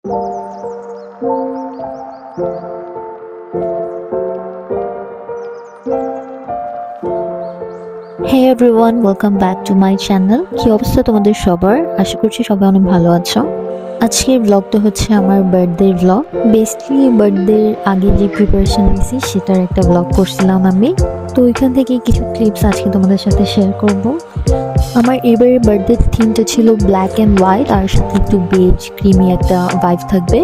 Hey everyone, welcome back to my channel. কি অবস্থা তোমাদের সবার? আশা করছি সবাই অনেক ভালো আছো। আজকের ব্লগটা হচ্ছে আমার বার্থডে ব্লগ। বেসিক্যালি বার্থডে আগে যে প্রিপারেশন নিয়েছি সেটার একটা ব্লগ করছিলাম আমি। তো ওইখান থেকে কিছু ক্লিপস আজকে তোমাদের সাথে শেয়ার করব। আমার এবারের বার্থডে থিমটা ছিল ব্ল্যাক অ্যান্ড হোয়াইট, আর সাথে একটু বেজ ক্রিমি একটা ভাইব থাকবে।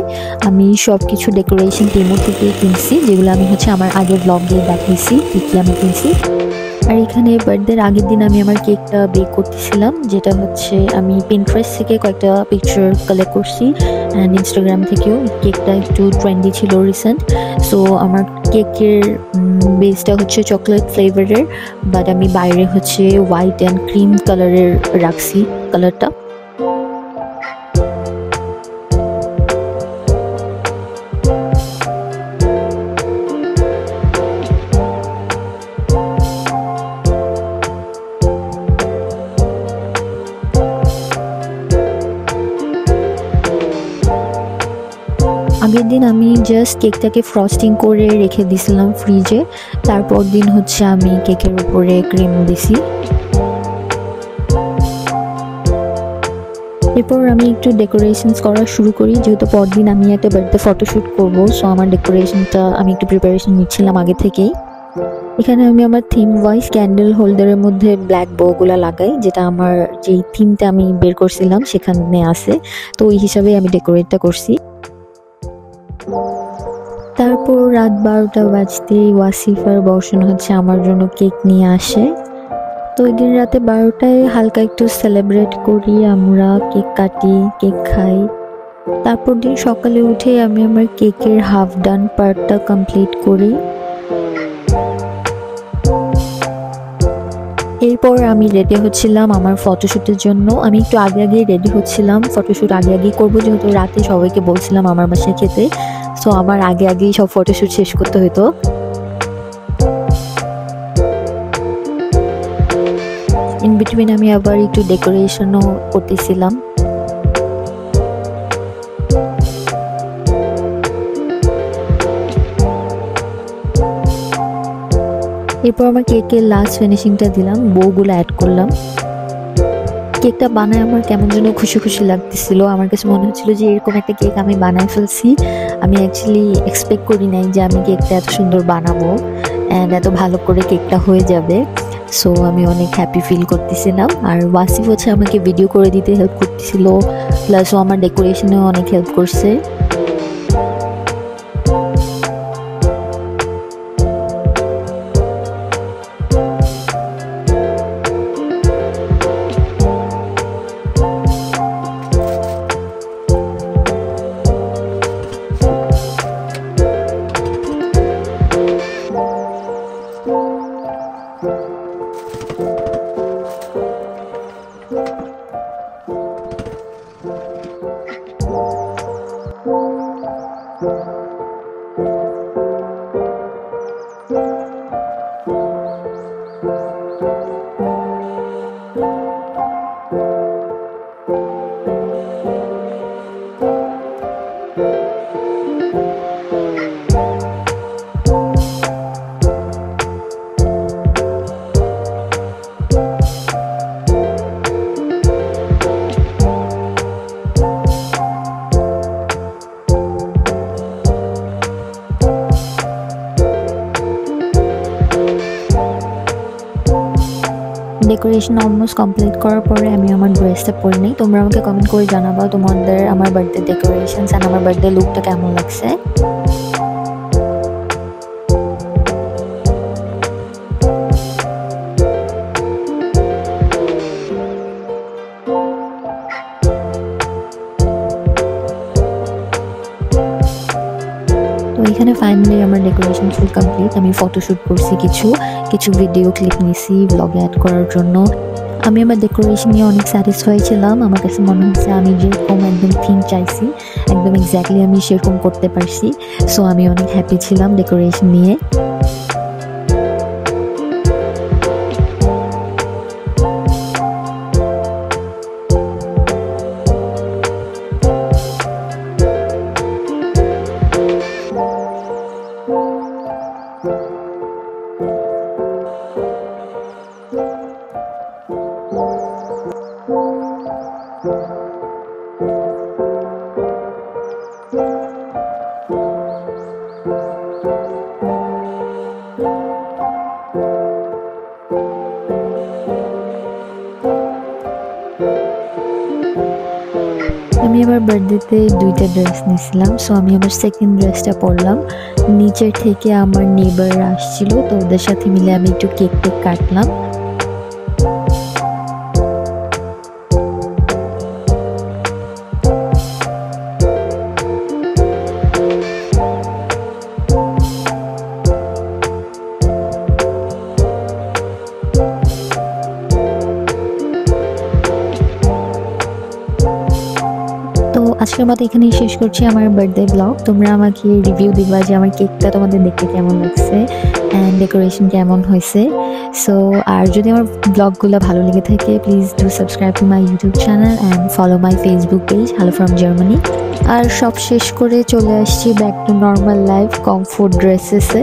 আমি সব কিছু ডেকোরেশন টিমো থেকে কিনছি, যেগুলো আমি হচ্ছে আমার আগের ব্লগে দেখাইছি কী কী আমি কিনছি। আর এখানে বার্থডের আগের দিন আমি আমার কেকটা বেক করতেছিলাম, যেটা হচ্ছে আমি পিন্টারেস্ট থেকে কয়েকটা পিকচার কালেক্ট করছি অ্যান্ড ইনস্টাগ্রাম থেকেও। কেকটা একটু ট্রেন্ডি ছিল রিসেন্ট। সো আমার কেকের বেসটা হচ্ছে চকলেট ফ্লেভারের, বাট আমি বাইরে হচ্ছে হোয়াইট অ্যান্ড ক্রিম কালারের রাখছি কালারটা। আগের দিন আমি জাস্ট কেকটাকে ফ্রস্টিং করে রেখে দিয়েছিলাম ফ্রিজে, তারপর দিন হচ্ছে আমি কেকের উপরে ক্রিম দিছি। এরপর আমি একটু ডেকোরেশনস করা শুরু করি, যেহেতু পরদিন আমি একটা বার্থডে ফটোশ্যুট করবো। সো আমার ডেকোরেশনটা আমি একটু প্রিপারেশন নিচ্ছিলাম আগে থেকেই। এখানে আমি আমার থিম ওয়াইজ ক্যান্ডেল হোল্ডারের মধ্যে ব্ল্যাক বউগুলা লাগাই, যেটা আমার যেই থিমটা আমি বের করছিলাম সেখানে আছে। তো ওই হিসাবে আমি ডেকোরেটটা করছি। তারপর রাত 12টা বাজতেই ওয়াসিফার বর্ষণ হচ্ছে আমার জন্য কেক নিয়ে আসে। তো ওই দিন রাতে 12টায় হালকা একটু সেলিব্রেট করি, আমরা কেক কাটি, কেক খাই। তারপর দিন সকালে উঠে আমি আমার কেকের হাফ ডান পার্টটা কমপ্লিট করি। এরপর আমি রেডি হচ্ছিলাম আমার ফটোশ্যুটের জন্য। আমি একটু আগে আগেই রেডি হচ্ছিলাম, ফটোশ্যুট আগে আগেই করবো, যেহেতু রাতে সবাইকে বলছিলাম আমার বাসায় খেতে। সো আমার আগে আগেই সব ফটোশ্যুট শেষ করতে হতো। ইন বিটুইন আমি আবার একটু ডেকোরেশনও করতেছিলাম। এরপর আমার কেকের লাস্ট ফিনিশিংটা দিলাম, বউগুলো অ্যাড করলাম। কেকটা বানায় আমার কেমন যেন খুশি খুশি লাগতেছিল। আমার কাছে মনে হচ্ছিল যে এরকম একটা কেক আমি বানায় ফেলছি। আমি অ্যাকচুয়ালি এক্সপেক্ট করি নাই যে আমি কেকটা এত সুন্দর বানাবো অ্যান্ড এত ভালো করে কেকটা হয়ে যাবে। সো আমি অনেক হ্যাপি ফিল করতেছিলাম। আর ওয়াসিফ হচ্ছে আমাকে ভিডিও করে দিতে হেল্প করতেছিল, প্লাস ও আমার ডেকোরেশনেও অনেক হেল্প করছে। ডেকোরেশন অলমোস্ট কমপ্লিট করার পরে আমি আমার ড্রেসটা পরে নিই। তোমরা আমাকে কমেন্ট করে জানাবা তোমাদের আমার বার্থডে ডেকোরেশনস অ্যান্ড আমার বার্থডে লুকটা কেমন লাগছে। তো এখানে ফাইনালি আমার ডেকোরেশন ফুল কমপ্লিট। আমি ফটোশ্যুট করছি, কিছু ভিডিও ক্লিপ নিছি ব্লগে অ্যাড করার জন্য। আমি আমার ডেকোরেশন নিয়ে অনেক স্যাটিসফাই ছিলাম। আমার কাছে মনে হচ্ছে আমি যেরকম একদম থিম চাইছি একদম এক্স্যাক্টলি আমি সেরকম করতে পারছি। সো আমি অনেক হ্যাপি ছিলাম ডেকোরেশন নিয়ে। আমি আমার বার্থডেতে দুইটা ড্রেস নিয়েছিলাম, সো আমি আমার সেকেন্ড ড্রেসটা পরলাম। নিচের থেকে আমার নেইবাররা আসছিল, তো ওদের সাথে মিলে আমি একটু কেক টেক কাটলাম। তো আজকের মতো এখানেই শেষ করছি আমার বার্থডে ব্লগ। তোমরা আমাকে রিভিউ দিবা যে আমার কেকটা তোমাদের দেখতে কেমন লাগছে অ্যান্ড ডেকোরেশন কেমন হয়েছে। সো আর যদি আমার ব্লগগুলো ভালো লেগে থাকে, please do subscribe to my YouTube channel and follow my Facebook page hello from Germany. আর সব শেষ করে চলে আসছি back to normal life comfort ড্রেসেসে।